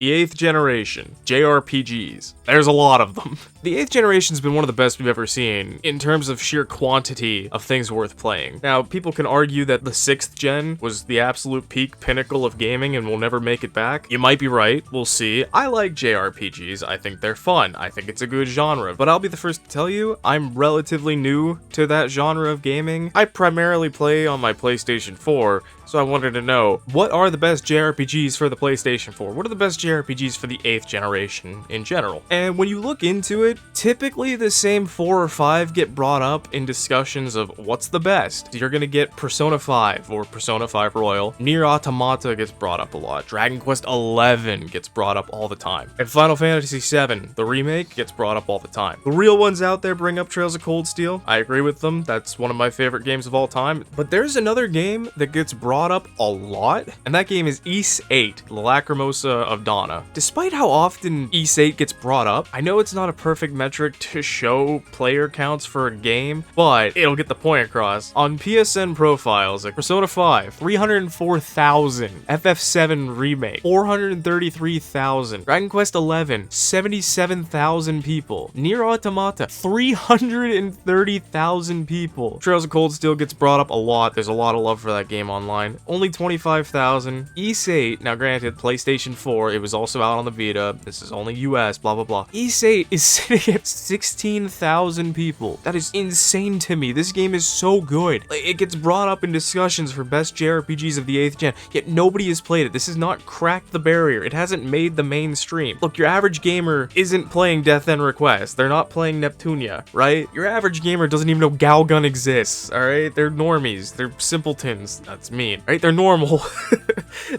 The 8th generation, JRPGs. There's a lot of them. The 8th generation's been one of the best we've ever seen in terms of sheer quantity of things worth playing. Now, people can argue that the 6th gen was the absolute peak pinnacle of gaming and will never make it back. You might be right, we'll see. I like JRPGs, I think they're fun, I think it's a good genre, but I'll be the first to tell you, I'm relatively new to that genre of gaming. I primarily play on my PlayStation 4, so I wanted to know, what are the best JRPGs for the PlayStation 4? What are the best JRPGs for the 8th generation in general? And when you look into it, typically the same 4 or 5 get brought up in discussions of what's the best. You're gonna get Persona 5 or Persona 5 Royal. Nier Automata gets brought up a lot. Dragon Quest XI gets brought up all the time. And Final Fantasy VII, the remake, gets brought up all the time. The real ones out there bring up Trails of Cold Steel. I agree with them. That's one of my favorite games of all time. But there's another game that gets brought up a lot, and that game is Ys 8, the Lacrimosa of Donna. Despite how often Ys 8 gets brought up, I know it's not a perfect metric to show player counts for a game, but it'll get the point across. On PSN profiles, like Persona 5, 304,000, FF7 Remake, 433,000, Dragon Quest XI, 77,000 people, Nier Automata, 330,000 people. Trails of Cold Steel gets brought up a lot. There's a lot of love for that game online. Only 25,000. Ys 8, now granted, PlayStation 4, it was also out on the Vita. This is only US, blah, blah, blah. Ys 8 is sitting at 16,000 people. That is insane to me. This game is so good. It gets brought up in discussions for best JRPGs of the 8th gen, yet nobody has played it. This has not cracked the barrier. It hasn't made the mainstream. Look, your average gamer isn't playing Death End Request. They're not playing Neptunia, right? Your average gamer doesn't even know Galgun exists, alright? They're normies. They're simpletons. That's mean. Right? They're normal.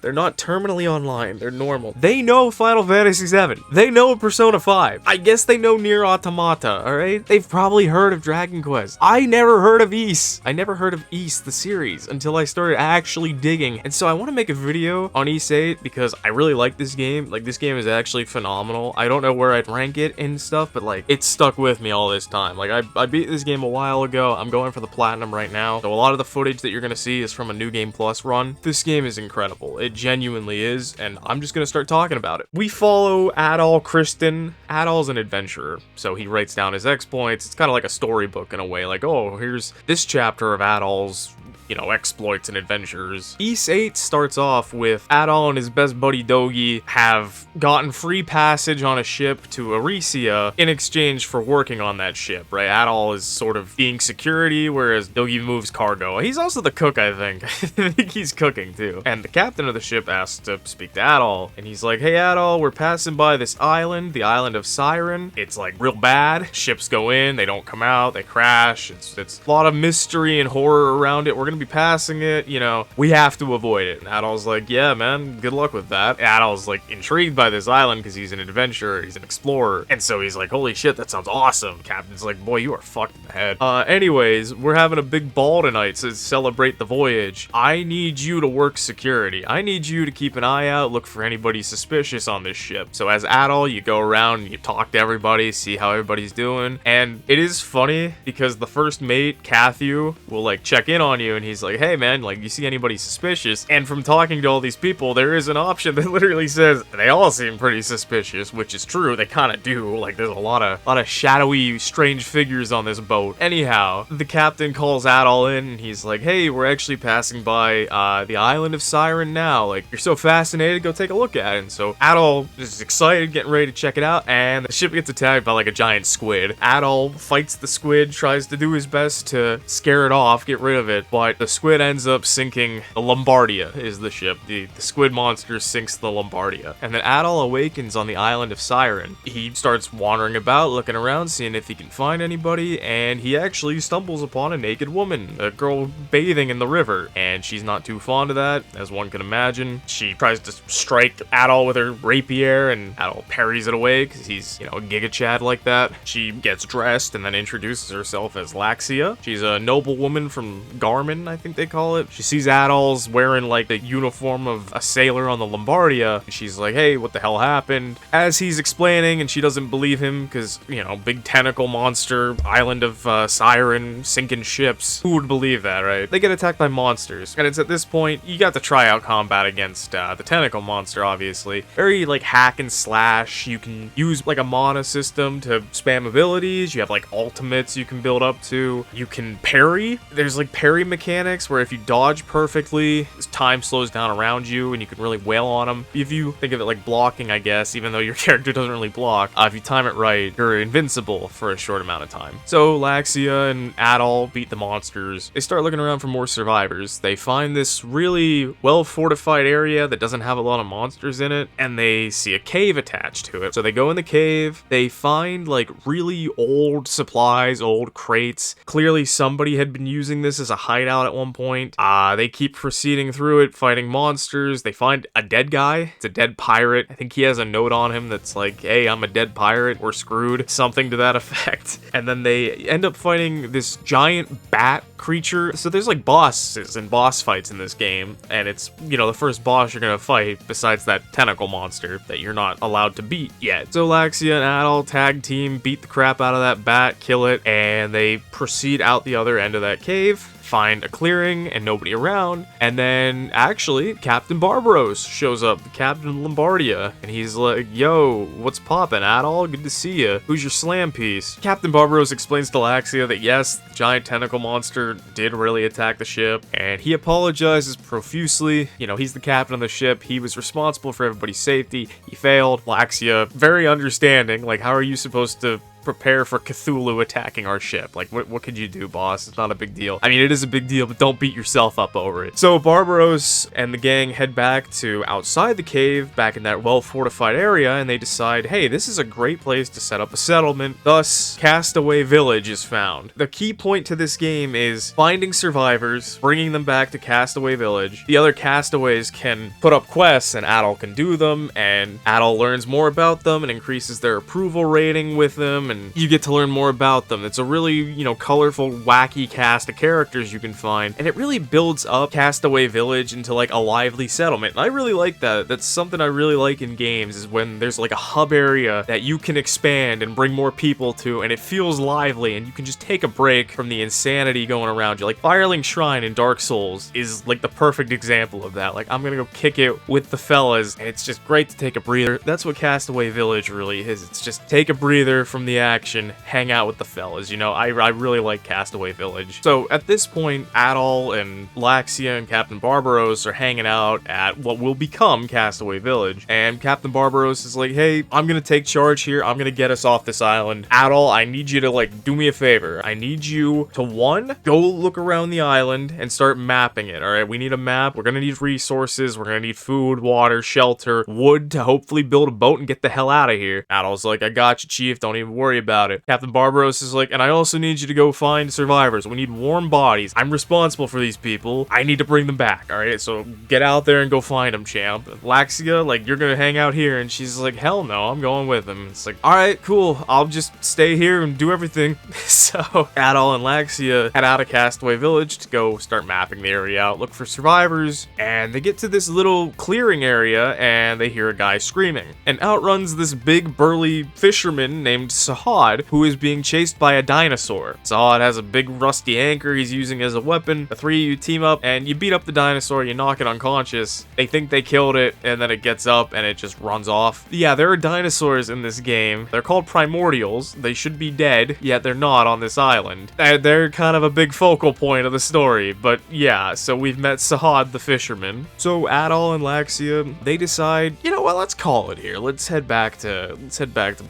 They're not terminally online. They're normal. They know Final Fantasy VII. They know Persona 5. I guess they know Nier Automata, alright? They've probably heard of Dragon Quest. I never heard of Ys. I never heard of Ys, the series, until I started actually digging. And so I want to make a video on Ys 8 because I really like this game. Like, this game is actually phenomenal. I don't know where I'd rank it and stuff, but like, it's stuck with me all this time. Like, I beat this game a while ago. I'm going for the platinum right now. So a lot of the footage that you're going to see is from a New Game Plus run. This game is incredible. It genuinely is, and I'm just gonna start talking about it. We follow Adol Kristen. Adol's an adventurer, so he writes down his exploits. It's kind of like a storybook in a way, like, oh, here's this chapter of Adol's, you know, exploits and adventures. Ys 8 starts off with Adol and his best buddy Dogi have gotten free passage on a ship to Arisia in exchange for working on that ship, right? Adol is sort of being security, whereas Dogi moves cargo. He's also the cook, I think. I think he's cooking too. And the captain of the ship asks to speak to Adol, and he's like, hey Adol, we're passing by this island, the island of Siren. It's like real bad. Ships go in, they don't come out, they crash. It's a lot of mystery and horror around it. We're gonna be passing it, you know, we have to avoid it. And Adol's like, yeah, man, good luck with that. Adol's like intrigued by this island because he's an adventurer, he's an explorer, and so he's like, holy shit, that sounds awesome. Captain's like, boy, you are fucked in the head. Anyways, we're having a big ball tonight to celebrate the voyage. I need you to work security. I need you to keep an eye out, look for anybody suspicious on this ship. So as Adol, you go around and you talk to everybody, see how everybody's doing, and it is funny because the first mate, Cathu, will like check in on you, and he's like, hey man, like, you see anybody suspicious? And from talking to all these people, there is an option that literally says they all seem pretty suspicious, which is true. They kind of do. Like, there's a lot of shadowy, strange figures on this boat. Anyhow, the captain calls Adol in, and he's like, hey, we're actually passing by the island of Siren now. Like, you're so fascinated, go take a look at it. And so Adol is excited, getting ready to check it out, and the ship gets attacked by like a giant squid. Adol fights the squid, tries to do his best to scare it off, get rid of it, but the squid ends up sinking. The Lombardia is the ship. The squid monster sinks the Lombardia. And then Adol awakens on the island of Siren. He starts wandering about, looking around, seeing if he can find anybody, and he actually stumbles upon a naked woman, a girl bathing in the river, and she's not too fond of that, as one can imagine. She tries to strike Adol with her rapier, and Adol parries it away, because he's, you know, a Giga Chad like that. She gets dressed and then introduces herself as Laxia. She's a noblewoman from Garmin, fisherman, I think they call it. She sees Adol's wearing like the uniform of a sailor on the Lombardia. And she's like, hey, what the hell happened? As he's explaining, and she doesn't believe him because, you know, big tentacle monster, island of siren, sinking ships. Who would believe that, right? They get attacked by monsters. And it's at this point, you got to try out combat against the tentacle monster, obviously. Very like hack and slash. You can use like a mana system to spam abilities. You have like ultimates you can build up to. You can parry. There's like parry mechanics where if you dodge perfectly, time slows down around you and you can really wail on them. If you think of it like blocking, I guess, even though your character doesn't really block, if you time it right, you're invincible for a short amount of time. So Laxia and Adol beat the monsters. They start looking around for more survivors. They find this really well-fortified area that doesn't have a lot of monsters in it, and they see a cave attached to it. So they go in the cave. They find like really old supplies, old crates. Clearly somebody had been using this as a hideout at one point. They keep proceeding through it, fighting monsters. They find a dead guy. It's a dead pirate. I think he has a note on him that's like, hey, I'm a dead pirate, we're screwed, something to that effect. And then they end up fighting this giant bat creature. So there's like bosses and boss fights in this game, and it's, you know, the first boss you're gonna fight besides that tentacle monster that you're not allowed to beat yet. So Laxia and Adol tag team, beat the crap out of that bat, kill it, and they proceed out the other end of that cave, find a clearing and nobody around, and then actually Captain Barbaros shows up, the Captain of Lombardia, and he's like, yo, what's poppin', Adol? Good to see you. Who's your slam piece? Captain Barbaros explains to Laxia that yes, the giant tentacle monster did really attack the ship, and he apologizes profusely. You know, he's the captain of the ship, he was responsible for everybody's safety, he failed. Laxia, very understanding, like, how are you supposed to prepare for Cthulhu attacking our ship? Like, what could you do, boss? It's not a big deal. I mean, it is a big deal, but don't beat yourself up over it. So Barbaros and the gang head back to outside the cave, back in that well-fortified area, and they decide, hey, this is a great place to set up a settlement. Thus, Castaway Village is found. The key point to this game is finding survivors, bringing them back to Castaway Village. The other castaways can put up quests, and Adol can do them, and Adol learns more about them and increases their approval rating with them, and you get to learn more about them. It's a really, you know, colorful, wacky cast of characters you can find, and it really builds up Castaway Village into like a lively settlement. And I really like that. That's something I really like in games, is when there's like a hub area that you can expand and bring more people to, and it feels lively, and you can just take a break from the insanity going around you. Like Firelink Shrine in Dark Souls is like the perfect example of that. Like, I'm gonna go kick it with the fellas, and it's just great to take a breather. That's what Castaway Village really is. It's just take a breather from the action, hang out with the fellas, you know. I really like Castaway Village. So at this point, Adol and Laxia and Captain Barbaros are hanging out at what will become Castaway Village, and Captain Barbaros is like, hey, I'm gonna take charge here, I'm gonna get us off this island. Adol, I need you to like do me a favor. I need you to, one, go look around the island and start mapping it. All right, we need a map. We're gonna need resources. We're gonna need food, water, shelter, wood to hopefully build a boat and get the hell out of here. Adol's like, I got you, chief, don't even worry about it. Captain Barbaros is like, and I also need you to go find survivors. We need warm bodies. I'm responsible for these people. I need to bring them back. All right, so get out there and go find them, champ. Laxia, like, you're gonna hang out here, and she's like, hell no, I'm going with him. It's like, all right, cool, I'll just stay here and do everything. So Adol and Laxia head out of Castaway Village to go start mapping the area out, look for survivors, and they get to this little clearing area, and they hear a guy screaming, and out runs this big burly fisherman named Sahad, who is being chased by a dinosaur. Sahad has a big rusty anchor he's using as a weapon. The three of you team up, and you beat up the dinosaur, you knock it unconscious. They think they killed it, and then it gets up, and it just runs off. Yeah, there are dinosaurs in this game. They're called primordials. They should be dead, yet they're not on this island. They're kind of a big focal point of the story, but yeah, so we've met Sahad the fisherman. So Adol and Laxia, they decide, you know what, let's call it here. Let's head back to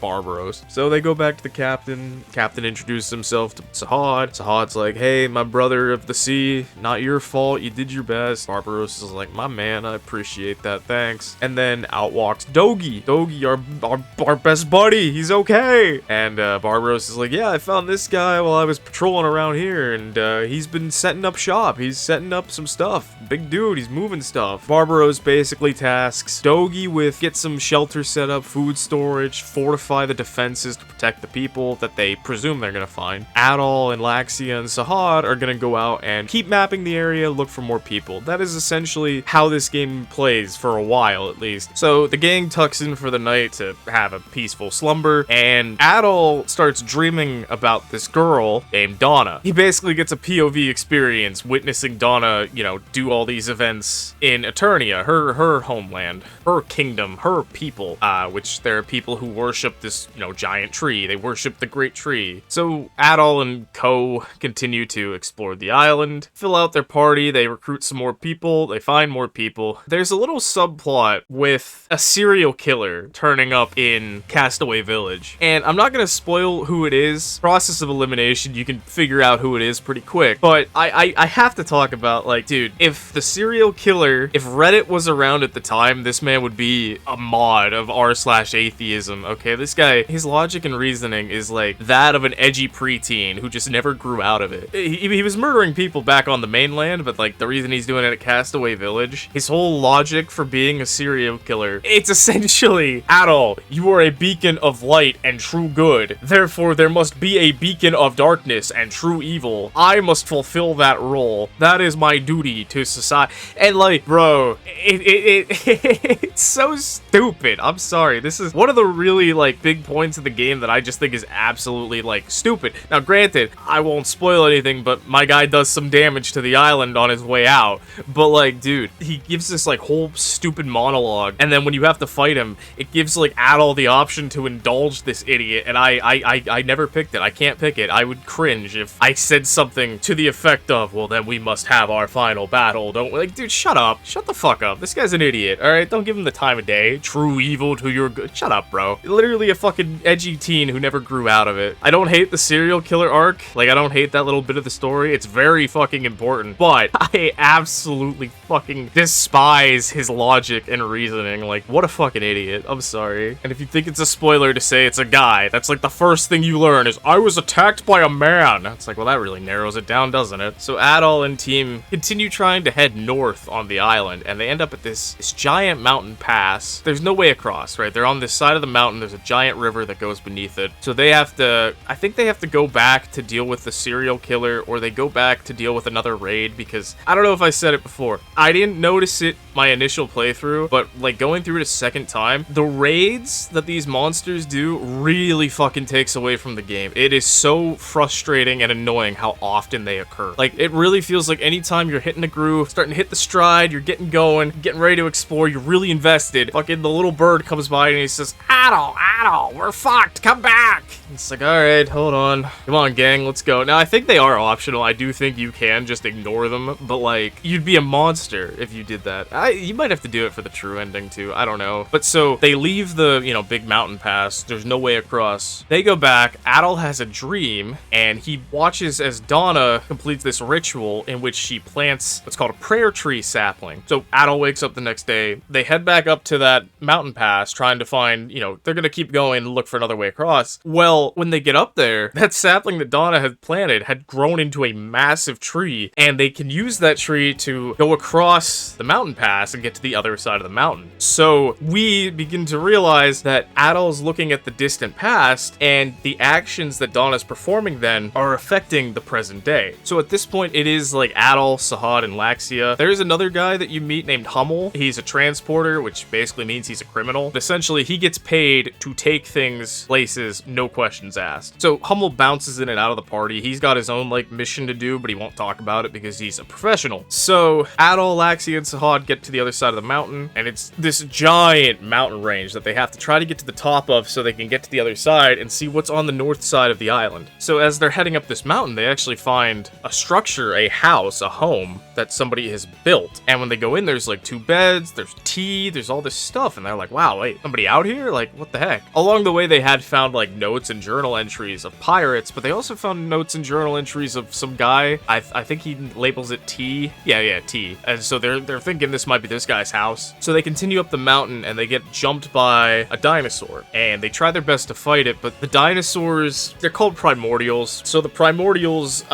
Barbaros. So they go back to the captain. Captain introduces himself to Sahad. Sahad's like, hey, my brother of the sea, not your fault, you did your best. Barbaros is like, my man, I appreciate that, thanks. And then out walks Dogi. Dogi, our best buddy, he's okay. And Barbaros is like, yeah, I found this guy while I was patrolling around here, and he's been setting up shop. He's setting up some stuff. Big dude, he's moving stuff. Barbaros basically tasks Dogi with get some shelter set up, food storage, fortify the defenses to protect protect the people that they presume they're gonna find. Adol and Laxia and Sahad are gonna go out and keep mapping the area, look for more people. That is essentially how this game plays for a while, at least. So the gang tucks in for the night to have a peaceful slumber, and Adol starts dreaming about this girl named Donna. He basically gets a POV experience witnessing Donna, you know, do all these events in Eternia, her homeland, her kingdom, her people, which there are people who worship this, you know, giant tree. They worship the great tree. So Adol and co continue to explore the island, fill out their party, they recruit some more people, they find more people. There's a little subplot with a serial killer turning up in Castaway Village, and I'm not gonna spoil who it is. Process of elimination, you can figure out who it is pretty quick, but I have to talk about, like, dude, if the serial killer, if Reddit was around at the time, this man would be a mod of r/atheism, okay? This guy, his logic and reasoning is like that of an edgy preteen who just never grew out of it. He was murdering people back on the mainland, but like the reason he's doing it at Castaway Village, his whole logic for being a serial killer, it's essentially, Adol, you are a beacon of light and true good. Therefore, there must be a beacon of darkness and true evil. I must fulfill that role. That is my duty to society. And like, bro, it's so stupid. I'm sorry. This is one of the really like big points of the game that I just think is absolutely like stupid. Now, granted, I won't spoil anything, but my guy does some damage to the island on his way out. But like, dude, he gives this like whole stupid monologue, and then when you have to fight him, it gives like Adol the option to indulge this idiot, and I never picked it. I can't pick it. I would cringe if I said something to the effect of, well, then we must have our final battle, don't we? Like, dude, shut up. Shut the fuck up. This guy's an idiot, alright? Don't give him the time of day. True evil to your good. Shut up, bro. Literally a fucking edgy teen who never grew out of it. I don't hate the serial killer arc. Like, I don't hate that little bit of the story. It's very fucking important, but I absolutely fucking despise his logic and reasoning. Like, what a fucking idiot. I'm sorry. And if you think it's a spoiler to say it's a guy, that's like the first thing you learn is, I was attacked by a man. It's like, well, that really narrows it down, doesn't it? So Adol and team continue trying to head north on the island, and they end up at this giant mountain pass. There's no way across, right? They're on this side of the mountain. There's a giant river that goes beneath it. So they have to, I think they have to go back to deal with the serial killer, or they go back to deal with another raid, because I don't know if I said it before. I didn't notice it my initial playthrough, but like going through it a second time, the raids that these monsters do really fucking takes away from the game. It is so frustrating and annoying how often they occur. Like, it really feels like anytime you're hitting a groove, starting to hit the stride, you're getting going, getting ready to explore, you're really invested. Fucking the little bird comes by and he says, Adol, we're fucked, come back. It's like, alright, hold on. Come on, gang, let's go. Now, I think they are optional. I do think you can just ignore them, but like, you'd be a monster if you did that. You might have to do it for the true ending too, I don't know. But so, they leave the, you know, big mountain pass. There's no way across. They go back, Adol has a dream, and he watches as Donna completes this ritual in which she plants what's called a prayer tree sapling. So Adol wakes up the next day, they head back up to that mountain pass, trying to find, you know, they're gonna keep going and look for another way across. Well, when they get up there, that sapling that Donna had planted had grown into a massive tree, and they can use that tree to go across the mountain pass and get to the other side of the mountain. So we begin to realize that Adol's looking at the distant past, and the actions that Donna's performing then are affecting the present day. So at this point, it is like Adol, Sahad, and Laxia. There's another guy that you meet named Hummel. He's a transporter, which basically means he's a criminal. But essentially, he gets paid to take things places, no questions asked. So Hummel bounces in and out of the party. He's got his own like mission to do, but he won't talk about it because he's a professional. So Adol, Laxia, and Sahad get to the other side of the mountain, and it's this giant mountain range that they have to try to get to the top of so they can get to the other side and see what's on the north side of the island. So as they're heading up this mountain, they actually find a structure, a house, a home that somebody has built. And when they go in, there's like 2 beds, there's tea, there's all this stuff, and they're like, wow, wait, somebody out here? Like, what the heck? Along the way, they had found like notes and journal entries of pirates, but they also found notes and journal entries of some guy. I think he labels it T. Yeah, T. And so they're thinking this might be this guy's house. So they continue up the mountain, and they get jumped by a dinosaur, and they try their best to fight it, but the dinosaurs, they're called primordials. So the primordials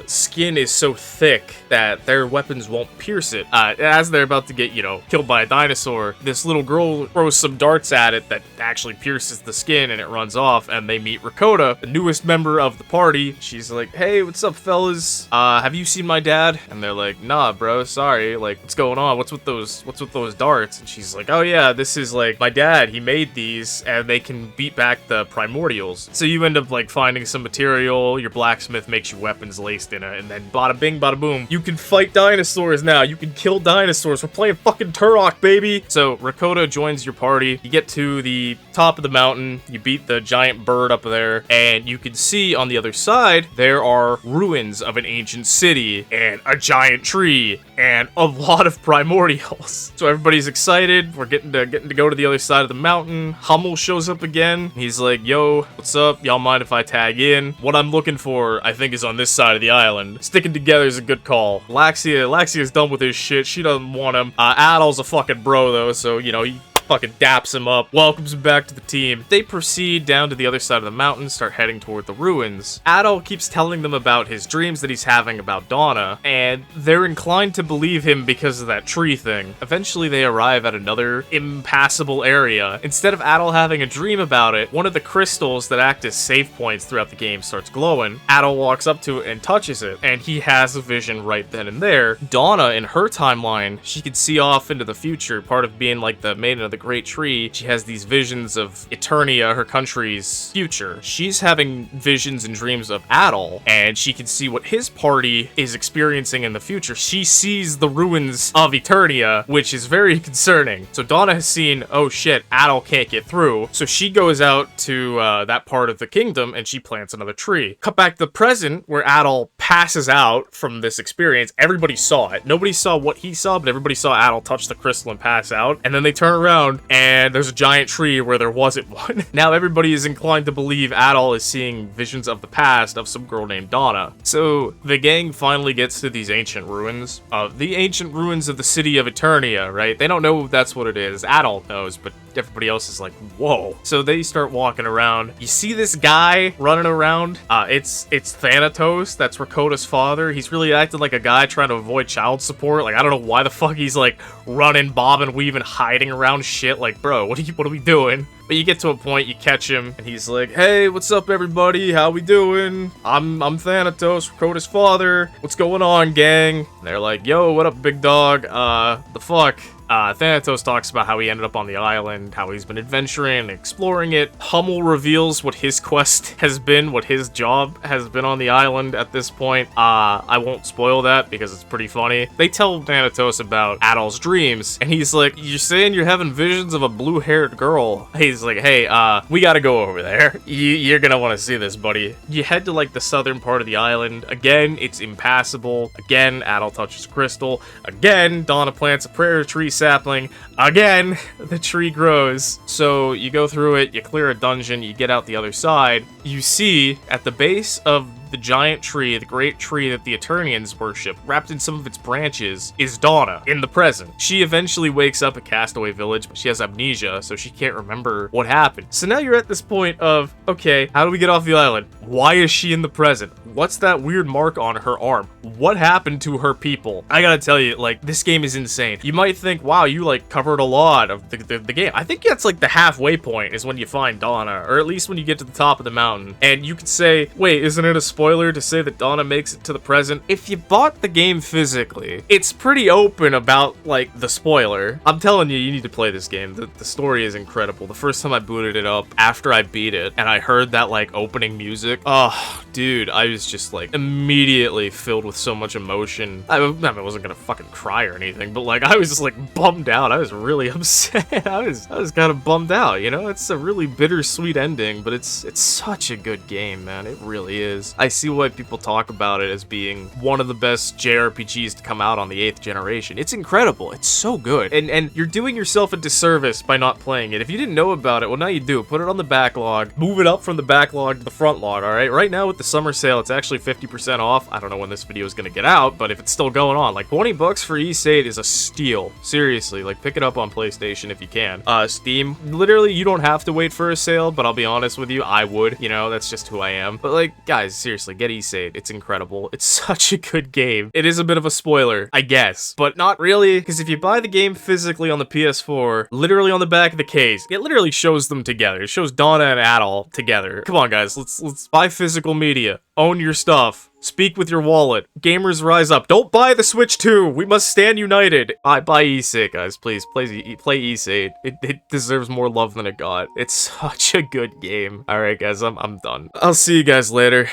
skin is so thick that their weapons won't pierce it. As they're about to get, you know, killed by a dinosaur, this little girl throws some darts at it that actually pierce presses the skin and it runs off, and they meet Rakota, the newest member of the party. She's like, hey, what's up, fellas? Have you seen my dad? And they're like, nah, bro, sorry. Like, what's going on? What's with those darts? And she's like, oh yeah, this is like my dad. He made these, and they can beat back the primordials. So you end up like finding some material. Your blacksmith makes you weapons laced in it, and then bada bing, bada boom. You can fight dinosaurs now. You can kill dinosaurs. We're playing fucking Turok, baby. So Rakota joins your party. You get to the top of the mountain. You beat the giant bird up there, and you can see on the other side there are ruins of an ancient city and a giant tree and a lot of primordials. So everybody's excited. We're getting to go to the other side of the mountain. Hummel shows up again. He's like, yo, what's up? Y'all mind if I tag in? What I'm looking for, I think, is on this side of the island. Sticking together is a good call. Laxia's done with his shit. She doesn't want him. Adol's a fucking bro, though, so, you know, he fucking daps him up, welcomes him back to the team. They proceed down to the other side of the mountain, start heading toward the ruins. Adol keeps telling them about his dreams that he's having about Donna, and they're inclined to believe him because of that tree thing. Eventually, they arrive at another impassable area. Instead of Adol having a dream about it, one of the crystals that act as save points throughout the game starts glowing. Adol walks up to it and touches it, and he has a vision right then and there. Donna, in her timeline, she could see off into the future, part of being like the maiden of the Great Tree. She has these visions of Eternia, her country's future. She's having visions and dreams of Adol, and she can see what his party is experiencing in the future. She sees the ruins of Eternia, which is very concerning. So Donna has seen, oh shit, Adol can't get through. So she goes out to that part of the kingdom, and she plants another tree. Cut back to the present, where Adol passes out from this experience. Everybody saw it. Nobody saw what he saw, but everybody saw Adol touch the crystal and pass out. And then they turn around, and there's a giant tree where there wasn't one. Now everybody is inclined to believe Adol is seeing visions of the past of some girl named Donna. So the gang finally gets to these ancient ruins. The ancient ruins of the city of Eternia, right? They don't know if that's what it is. Adol knows, but everybody else is like, whoa. So they start walking around. You see this guy running around. It's Thanatos. That's Rakota's father. He's really acting like a guy trying to avoid child support. Like, I don't know why the fuck he's like running, bobbing, weaving, hiding around shit. Like, bro, what are we doing? But you get to a point, you catch him, and he's like, hey, what's up, everybody? How we doing? I'm Thanatos, Rakota's father. What's going on, gang? And they're like, yo, what up, big dog? The fuck? Thanatos talks about how he ended up on the island, how he's been adventuring and exploring it. Hummel reveals what his quest has been, what his job has been on the island at this point. I won't spoil that because it's pretty funny. They tell Thanatos about Adol's dreams, and he's like, you're saying you're having visions of a blue-haired girl? He's like, hey, we gotta go over there. You're gonna want to see this, buddy. You head to, like, the southern part of the island. Again, it's impassable. Again, Adol touches crystal. Again, Donna plants a prayer tree sapling. Again, the tree grows. So you go through it, you clear a dungeon, you get out the other side. You see, at the base of the giant tree, the great tree that the Eternians worship, wrapped in some of its branches, is Donna, in the present. She eventually wakes up at Castaway Village, but she has amnesia, so she can't remember what happened. So now you're at this point of, okay, how do we get off the island? Why is she in the present? What's that weird mark on her arm? What happened to her people? I gotta tell you, like, this game is insane. You might think, wow, you, like, covered a lot of the game. I think that's, like, the halfway point is when you find Donna, or at least when you get to the top of the mountain. And you could say, wait, isn't it a spoiler to say that Donna makes it to the present? If you bought the game physically, it's pretty open about, like, the spoiler. I'm telling you, you need to play this game. The story is incredible. The first time I booted it up, after I beat it, and I heard that, like, opening music, oh, dude, I was just, like, immediately filled with so much emotion. I wasn't gonna fucking cry or anything, but, like, I was just, like, bummed out. I was really upset. I was kind of bummed out, you know? It's a really bittersweet ending, but it's such a good game, man. It really is. I see why people talk about it as being one of the best JRPGs to come out on the 8th generation. It's incredible. It's so good. And you're doing yourself a disservice by not playing it. If you didn't know about it, well, now you do. Put it on the backlog. Move it up from the backlog to the front log, alright? Right now with the summer sale, it's actually 50% off. I don't know when this video is gonna get out, but if it's still going on, like, 20 bucks for VIII is a steal. Seriously, like, pick it up on PlayStation if you can. Steam, literally, you don't have to wait for a sale, but I'll be honest with you, I would. You know, that's just who I am. But, like, guys, seriously, seriously, get VIII. It's incredible. It's such a good game. It is a bit of a spoiler, I guess, but not really, because if you buy the game physically on the PS4, literally on the back of the case, it literally shows them together. It shows Donna and Adol together. Come on, guys, let's buy physical media. Own your stuff. Speak with your wallet. Gamers rise up. Don't buy the Switch 2. We must stand united. Buy VIII, guys. Please, play VIII. It deserves more love than it got. It's such a good game. All right, guys, I'm done. I'll see you guys later.